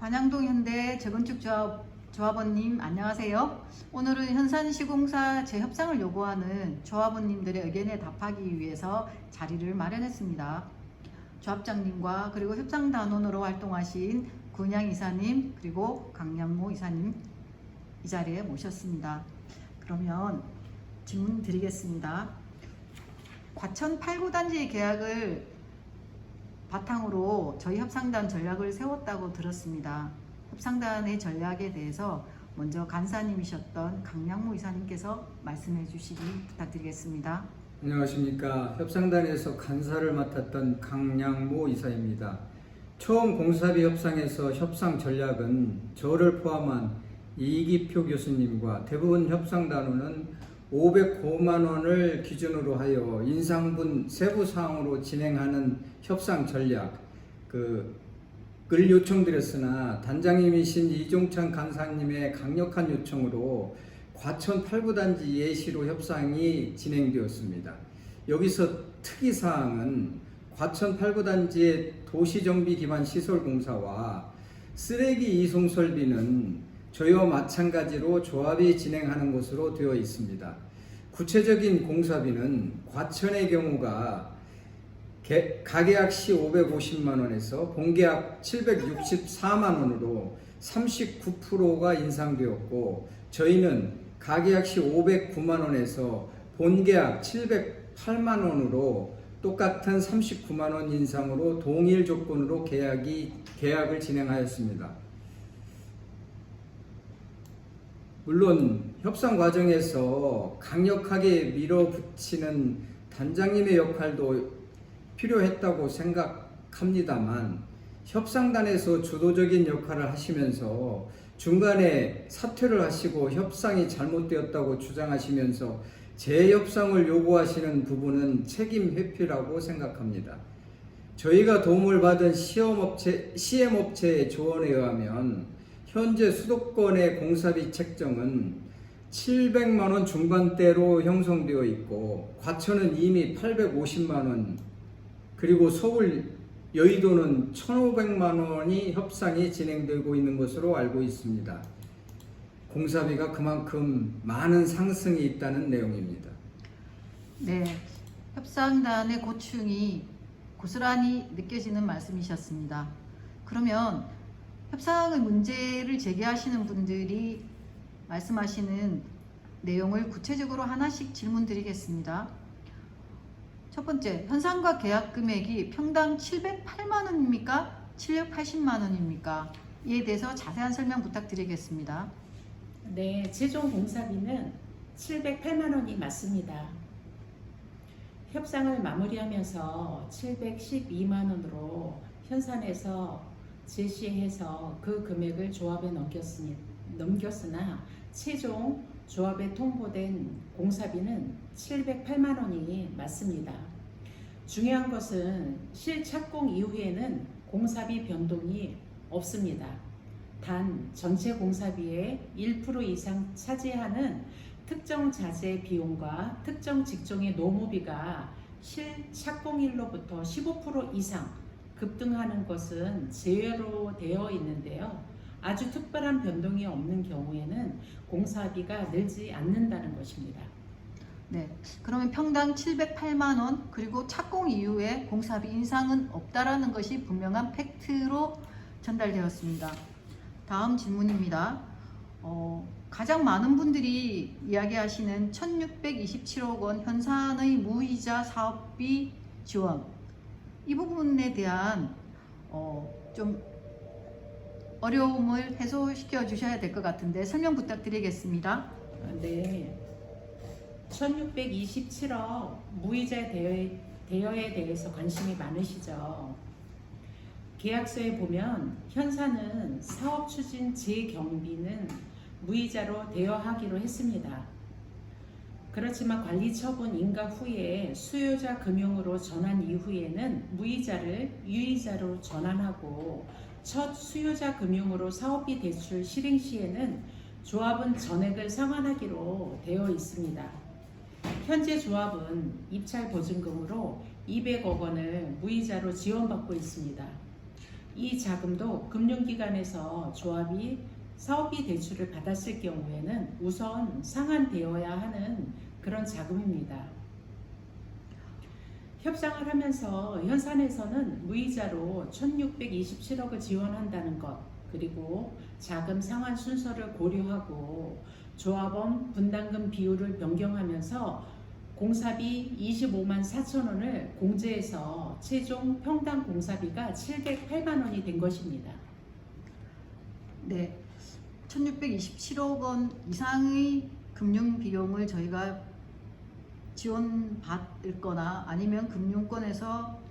관양동 현대 재건축 조합원님 안녕하세요. 오늘은 현산시공사 재협상을 요구하는 조합원님들의 의견에 답하기 위해서 자리를 마련했습니다. 조합장님과 그리고 협상단원으로 활동하신 군양 이사님 그리고 강양모 이사님 이 자리에 모셨습니다. 그러면 질문 드리겠습니다. 과천 8구 단지의 계약을 바탕으로 저희 협상단 전략을 세웠다고 들었습니다. 협상단의 전략에 대해서 먼저 간사님이셨던 강양모 이사님께서 말씀해 주시기 부탁드리겠습니다. 안녕하십니까. 협상단에서 간사를 맡았던 강양모 이사입니다. 처음 공사비 협상에서 협상 전략은 저를 포함한 이기표 교수님과 대부분 협상단원은 509만 원을 기준으로 하여 인상분 세부사항으로 진행하는 협상 전략 을 요청드렸으나 단장님이신 이종찬 간사님의 강력한 요청으로 과천 8구 단지 예시로 협상이 진행되었습니다. 여기서 특이사항은 과천 8구 단지의 도시정비 기반 시설 공사와 쓰레기 이송 설비는 저희와 마찬가지로 조합이 진행하는 것으로 되어 있습니다. 구체적인 공사비는 과천의 경우가 가계약 시 550만 원에서 본계약 764만 원으로 39%가 인상되었고, 저희는 가계약 시 509만 원에서 본계약 708만 원으로 똑같은 39만 원 인상으로 동일 조건으로 계약을 진행하였습니다. 물론 협상 과정에서 강력하게 밀어붙이는 단장님의 역할도 필요했다고 생각합니다만, 협상단에서 주도적인 역할을 하시면서 중간에 사퇴를 하시고 협상이 잘못되었다고 주장하시면서 재협상을 요구하시는 부분은 책임 회피라고 생각합니다. 저희가 도움을 받은 CM업체의 조언에 의하면 현재 수도권의 공사비 책정은 700만 원 중반대로 형성되어 있고, 과천은 이미 850만 원, 그리고 서울, 여의도는 1,500만 원이 협상이 진행되고 있는 것으로 알고 있습니다. 공사비가 그만큼 많은 상승이 있다는 내용입니다. 네, 협상단의 고충이 고스란히 느껴지는 말씀이셨습니다. 그러면 협상의 문제를 제기하시는 분들이 말씀하시는 내용을 구체적으로 하나씩 질문드리겠습니다. 첫 번째, 현상과 계약 금액이 평당 708만 원입니까? 780만 원입니까? 이에 대해서 자세한 설명 부탁드리겠습니다. 네, 최종 공사비는 708만 원이 맞습니다. 협상을 마무리하면서 712만 원으로 현산에서 제시해서 그 금액을 조합에 넘겼으나 최종 조합에 통보된 공사비는 708만 원이 맞습니다. 중요한 것은 실착공 이후에는 공사비 변동이 없습니다. 단 전체 공사비의 1% 이상 차지하는 특정 자재 비용과 특정 직종의 노무비가 실착공일로부터 15% 이상 급등하는 것은 제외로 되어 있는데요. 아주 특별한 변동이 없는 경우에는 공사비가 늘지 않는다는 것입니다. 네, 그러면 평당 708만 원 그리고 착공 이후에 공사비 인상은 없다라는 것이 분명한 팩트로 전달되었습니다. 다음 질문입니다. 가장 많은 분들이 이야기하시는 1627억 원 현산의 무이자 사업비 지원, 이 부분에 대한 좀 어려움을 해소시켜 주셔야 될 것 같은데 설명 부탁드리겠습니다. 네, 1627억 무이자 대여에 대해서 관심이 많으시죠? 계약서에 보면 현산은 사업 추진 재경비는 무이자로 대여하기로 했습니다. 그렇지만 관리 처분 인가 후에 수요자 금융으로 전환 이후에는 무이자를 유이자로 전환하고, 첫 수요자 금융으로 사업비 대출 실행 시에는 조합은 전액을 상환하기로 되어 있습니다. 현재 조합은 입찰 보증금으로 200억 원을 무이자로 지원받고 있습니다. 이 자금도 금융기관에서 조합이 사업비 대출을 받았을 경우에는 우선 상환되어야 하는 그런 자금입니다. 협상을 하면서 현산에서는 무이자로 1627억을 지원한다는 것, 그리고 자금 상환 순서를 고려하고 조합원 분담금 비율을 변경하면서 공사비 25만 4천 원을 공제해서 최종 평당 공사비가 708만 원이 된 것입니다. 네, 1627억 원 이상의 금융 비용을 저희가 지원받을 거나 아니면 금융권에서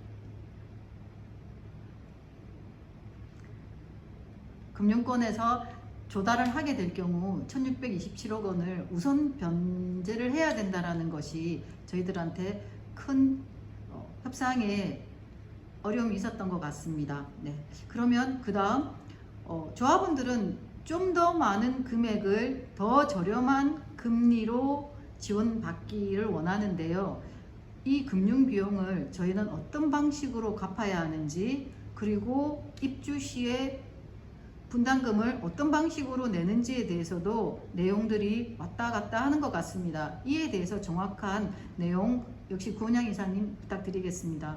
조달을 하게 될 경우 1627억 원을 우선 변제를 해야 된다는 것이 저희들한테 큰 협상에 어려움이 있었던 것 같습니다. 네. 그러면 그 다음 조합원들은 좀 더 많은 금액을 더 저렴한 금리로 지원받기를 원하는데요. 이 금융 비용을 저희는 어떤 방식으로 갚아야 하는지, 그리고 입주 시에 분담금을 어떤 방식으로 내는지에 대해서도 내용들이 왔다 갔다 하는 것 같습니다. 이에 대해서 정확한 내용 역시 구원양 이사님 부탁드리겠습니다.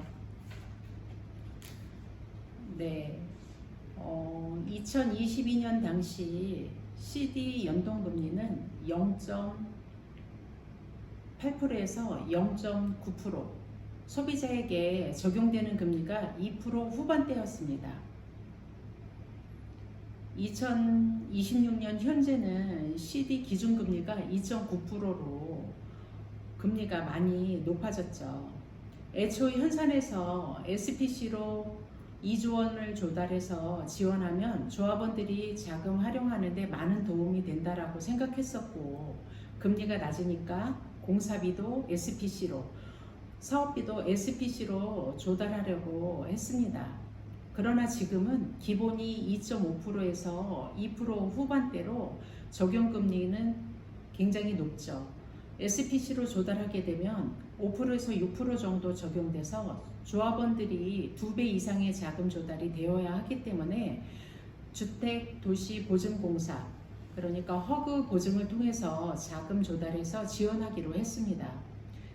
네. 2022년 당시 CD 연동금리는 0.8%에서 0.9%, 소비자에게 적용되는 금리가 2% 후반대였습니다. 2026년 현재는 CD 기준금리가 2.9%로 금리가 많이 높아졌죠. 애초에 현산에서 SPC로 2조 원을 조달해서 지원하면 조합원들이 자금 활용하는 데 많은 도움이 된다라고 생각했었고, 금리가 낮으니까 공사비도 SPC로, 사업비도 SPC로 조달하려고 했습니다. 그러나 지금은 기본이 2.5%에서 2% 후반대로 적용금리는 굉장히 높죠. SPC로 조달하게 되면 5%에서 6% 정도 적용돼서 조합원들이 2배 이상의 자금 조달이 되어야 하기 때문에 주택도시보증공사, 그러니까 허그 보증을 통해서 자금 조달해서 지원하기로 했습니다.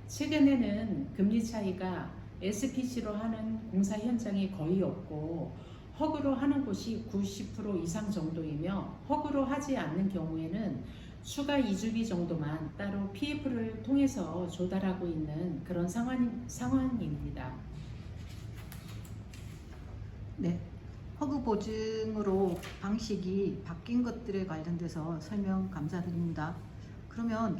최근에는 금리 차이가 SPC로 하는 공사 현장이 거의 없고 허그로 하는 곳이 90% 이상 정도이며, 허그로 하지 않는 경우에는 추가 이주비 정도만 따로 PF를 통해서 조달하고 있는 그런 상황입니다. 네, 허그 보증으로 방식이 바뀐 것들에 관련돼서 설명 감사드립니다. 그러면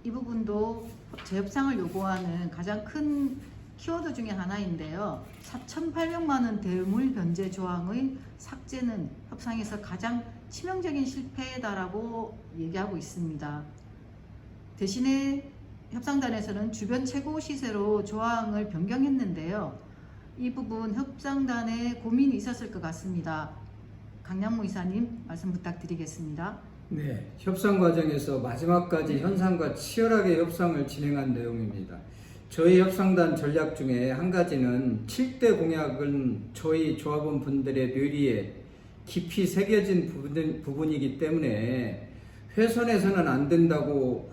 이 부분도 재협상을 요구하는 가장 큰 키워드 중에 하나인데요. 4,800만 원 대물 변제 조항의 삭제는 협상에서 가장 치명적인 실패다라고 얘기하고 있습니다. 대신에 협상단에서는 주변 최고 시세로 조항을 변경했는데요. 이 부분 협상단에 고민이 있었을 것 같습니다. 강량무 이사님 말씀 부탁드리겠습니다. 네, 협상 과정에서 마지막까지 현상과 치열하게 협상을 진행한 내용입니다. 저희 협상단 전략 중에 한 가지는 7대 공약은 저희 조합원 분들의 뇌리에 깊이 새겨진 부분이기 때문에 훼손해서는 안 되고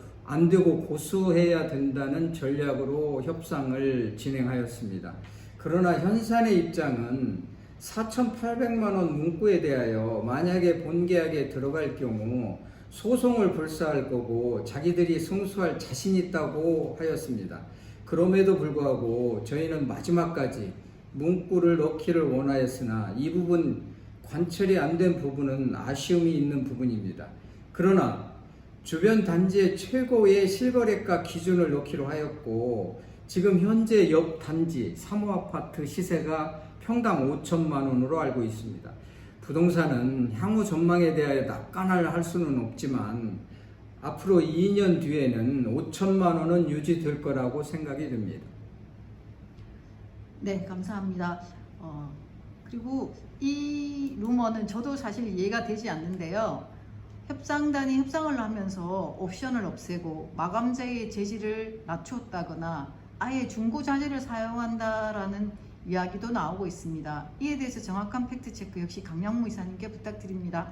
고수해야 된다는 전략으로 협상을 진행하였습니다. 그러나 현산의 입장은 4,800만 원 문구에 대하여 만약에 본계약에 들어갈 경우 소송을 불사할 거고 자기들이 승소할 자신이 있다고 하였습니다. 그럼에도 불구하고 저희는 마지막까지 문구를 넣기를 원하였으나 이 부분 관철이 안 된 부분은 아쉬움이 있는 부분입니다. 그러나 주변 단지의 최고의 실거래가 기준을 넣기로 하였고, 지금 현재 옆 단지 3호 아파트 시세가 평당 5천만 원으로 알고 있습니다. 부동산은 향후 전망에 대하여 낙관을 할 수는 없지만 앞으로 2년 뒤에는 5천만 원은 유지될 거라고 생각이 듭니다. 네, 감사합니다. 그리고 이 루머는 저도 사실 이해가 되지 않는데요. 협상단이 협상을 하면서 옵션을 없애고 마감자의 재질을 낮췄다거나 아예 중고자재를 사용한다라는 이야기도 나오고 있습니다. 이에 대해서 정확한 팩트체크 역시 강양무 이사님께 부탁드립니다.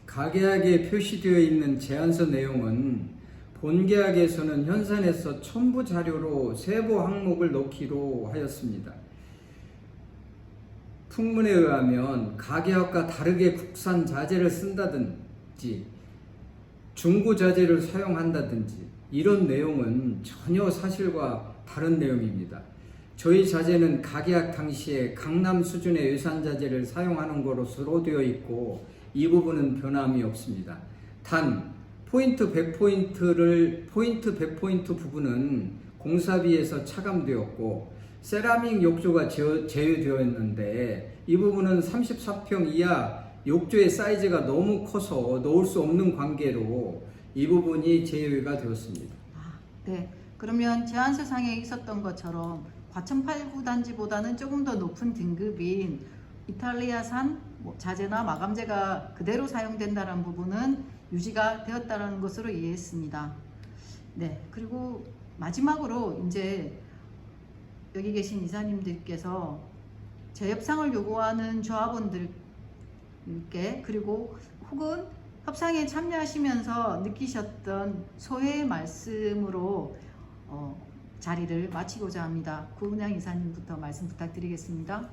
가계약에 표시되어 있는 제안서 내용은 본계약에서는 현산에서 첨부 자료로 세부 항목을 넣기로 하였습니다. 풍문에 의하면 가계약과 다르게 국산 자재를 쓴다든지 중고 자재를 사용한다든지 이런 내용은 전혀 사실과 다른 내용입니다. 저희 자재는 가계약 당시에 강남 수준의 외산 자재를 사용하는 것으로 되어 있고 이 부분은 변함이 없습니다. 단 포인트 100포인트 부분은 공사비에서 차감되었고 세라믹 욕조가 제외되었는데 이 부분은 34평 이하 욕조의 사이즈가 너무 커서 넣을 수 없는 관계로 이 부분이 제외가 되었습니다. 네, 그러면 제안서상에 있었던 것처럼 과천 8구 단지보다는 조금 더 높은 등급인 이탈리아산 자재나 마감재가 그대로 사용된다는 부분은 유지가 되었다는 것으로 이해했습니다. 네, 그리고 마지막으로 이제 여기 계신 이사님들께서 재협상을 요구하는 조합원들께 그리고 혹은 협상에 참여하시면서 느끼셨던 소회의 말씀으로 자리를 마치고자 합니다. 구은양 이사님부터 말씀 부탁드리겠습니다.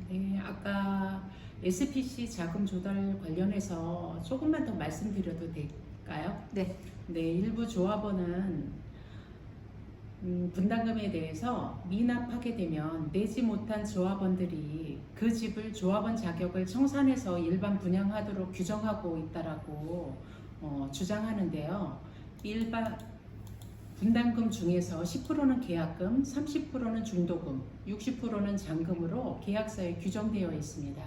네, 아까 SPC 자금 조달 관련해서 조금만 더 말씀드려도 될까요? 네. 네, 일부 조합원은 분담금에 대해서 미납하게 되면 내지 못한 조합원들이 그 집을 조합원 자격을 청산해서 일반 분양하도록 규정하고 있다라고 주장하는데요. 일반 분담금 중에서 10%는 계약금, 30%는 중도금, 60%는 잔금으로 계약서에 규정되어 있습니다.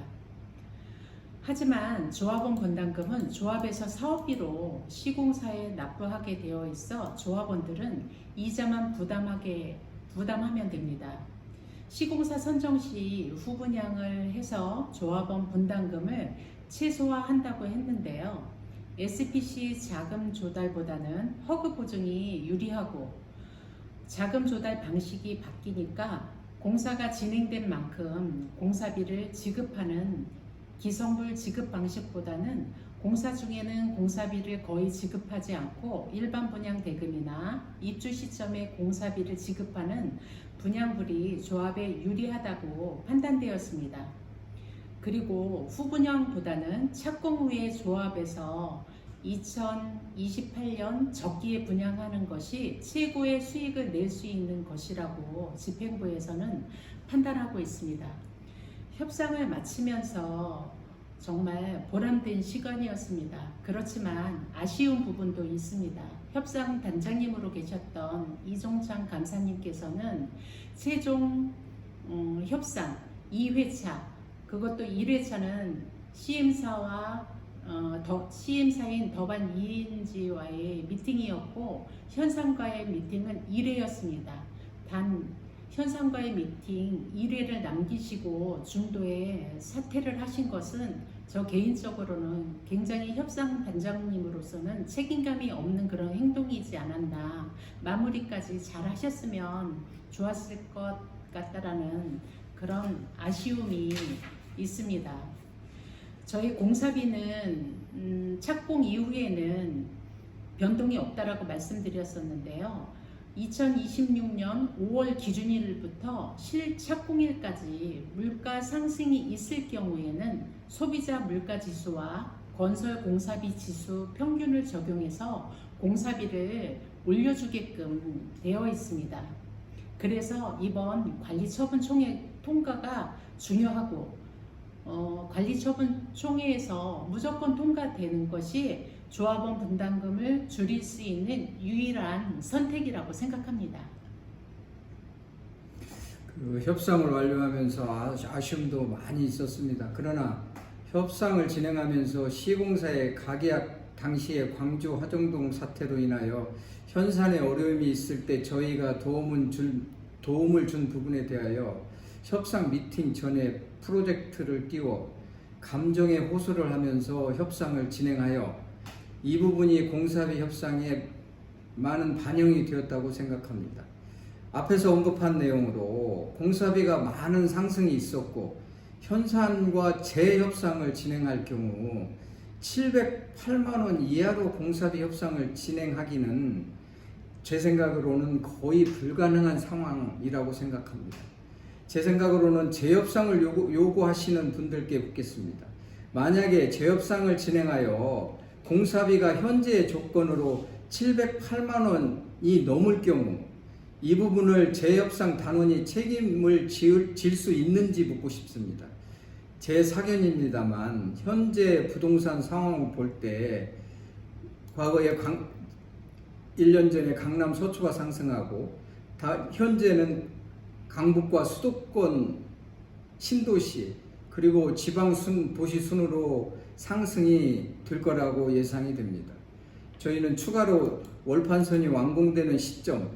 하지만 조합원 분담금은 조합에서 사업비로 시공사에 납부하게 되어 있어 조합원들은 이자만 부담하면 됩니다. 시공사 선정 시 후분양을 해서 조합원 분담금을 최소화한다고 했는데요. SPC 자금 조달보다는 허그 보증이 유리하고 자금 조달 방식이 바뀌니까 공사가 진행된 만큼 공사비를 지급하는 기성불 지급 방식보다는 공사 중에는 공사비를 거의 지급하지 않고 일반 분양 대금이나 입주 시점에 공사비를 지급하는 분양불이 조합에 유리하다고 판단되었습니다. 그리고 후분양보다는 착공 후에 조합에서 2028년 적기에 분양하는 것이 최고의 수익을 낼 수 있는 것이라고 집행부에서는 판단하고 있습니다. 협상을 마치면서 정말 보람된 시간이었습니다. 그렇지만 아쉬운 부분도 있습니다. 협상 단장님으로 계셨던 이종창 감사님께서는 최종 협상 2회차 그것도 1회차는 시엠사와 시엠사인 더반 이인지와의 미팅이었고 현상과의 미팅은 1회였습니다. 단 현상과의 미팅 1회를 남기시고 중도에 사퇴를 하신 것은 저 개인적으로는 굉장히 협상 단장님으로서는 책임감이 없는 그런 행동이지 않았나, 마무리까지 잘 하셨으면 좋았을 것 같다라는 그런 아쉬움이 있습니다. 저희 공사비는 착공 이후에는 변동이 없다라고 말씀드렸었는데요. 2026년 5월 기준일부터 실착공일까지 물가 상승이 있을 경우에는 소비자 물가지수와 건설 공사비 지수 평균을 적용해서 공사비를 올려주게끔 되어 있습니다. 그래서 이번 관리처분총회 통과가 중요하고 관리처분총회에서 무조건 통과되는 것이 조합원 분담금을 줄일 수 있는 유일한 선택이라고 생각합니다. 그 협상을 완료하면서 아쉬움도 많이 있었습니다. 그러나 협상을 진행하면서 시공사의 가계약 당시의 광주 화정동 사태로 인하여 현산에 어려움이 있을 때 저희가 도움을 준 부분에 대하여 협상 미팅 전에 프로젝트를 띄워 감정에 호소를 하면서 협상을 진행하여 이 부분이 공사비 협상에 많은 반영이 되었다고 생각합니다. 앞에서 언급한 내용으로 공사비가 많은 상승이 있었고 현산과 재협상을 진행할 경우 708만 원 이하로 공사비 협상을 진행하기는 제 생각으로는 거의 불가능한 상황이라고 생각합니다. 제 생각으로는 재협상을 요구하시는 분들께 묻겠습니다. 만약에 재협상을 진행하여 공사비가 현재의 조건으로 708만 원이 넘을 경우 이 부분을 재협상 단원이 책임을 질 수 있는지 묻고 싶습니다. 제 사견입니다만 현재 부동산 상황을 볼 때 과거에 1년 전에 강남 서초가 상승하고 현재는 강북과 수도권 신도시 그리고 지방 도시 순으로 상승이 될 거라고 예상이 됩니다. 저희는 추가로 월판선이 완공되는 시점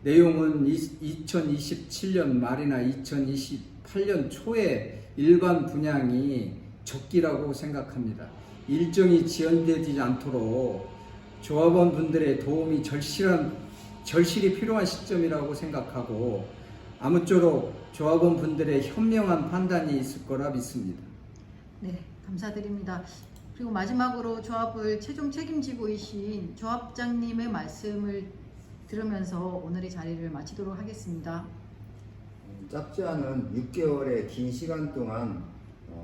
내용은 2027년 말이나 2028년 초에 일반 분양이 적기라고 생각합니다. 일정이 지연되지 않도록 조합원 분들의 도움이 절실히 필요한 시점이라고 생각하고 아무쪼록 조합원 분들의 현명한 판단이 있을 거라 믿습니다. 네, 감사드립니다. 그리고 마지막으로 조합을 최종 책임지고이신 조합장님의 말씀을 들으면서 오늘의 자리를 마치도록 하겠습니다. 짧지 않은 6개월의 긴 시간 동안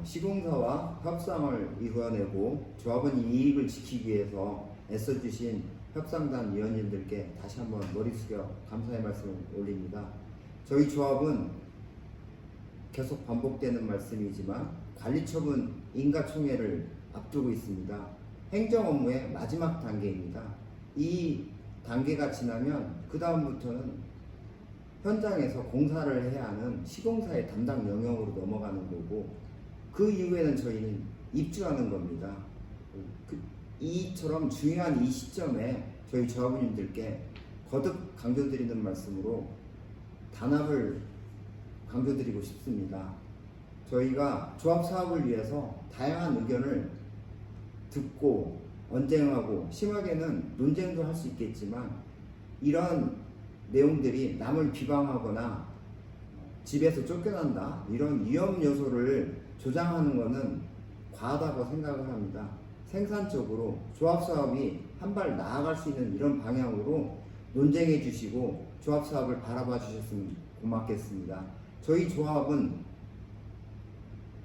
시공사와 협상을 이루어내고 조합원 이익을 지키기 위해서 애써주신 협상단 위원님들께 다시 한번 머리 숙여 감사의 말씀을 올립니다. 저희 조합은 계속 반복되는 말씀이지만 관리처분 인가총회를 앞두고 있습니다. 행정 업무의 마지막 단계입니다. 이 단계가 지나면 그 다음부터는 현장에서 공사를 해야 하는 시공사의 담당 영역으로 넘어가는 거고 그 이후에는 저희는 입주하는 겁니다. 이처럼 중요한 이 시점에 저희 조합원님들께 거듭 강조드리는 말씀으로 단합을 강조드리고 싶습니다. 저희가 조합 사업을 위해서 다양한 의견을 듣고 언쟁하고 심하게는 논쟁도 할 수 있겠지만 이런 내용들이 남을 비방하거나 집에서 쫓겨난다 이런 위험 요소를 조장하는 것은 과하다고 생각을 합니다. 생산적으로 조합 사업이 한 발 나아갈 수 있는 이런 방향으로 논쟁해 주시고 조합 사업을 바라봐 주셨으면 고맙겠습니다. 저희 조합은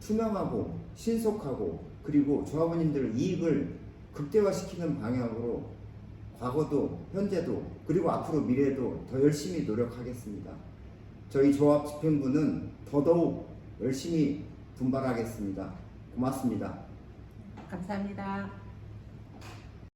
투명하고 신속하고 그리고 조합원님들 이익을 극대화시키는 방향으로 과거도 현재도 그리고 앞으로 미래도 더 열심히 노력하겠습니다. 저희 조합 집행부는 더더욱 열심히 분발하겠습니다. 고맙습니다. 감사합니다.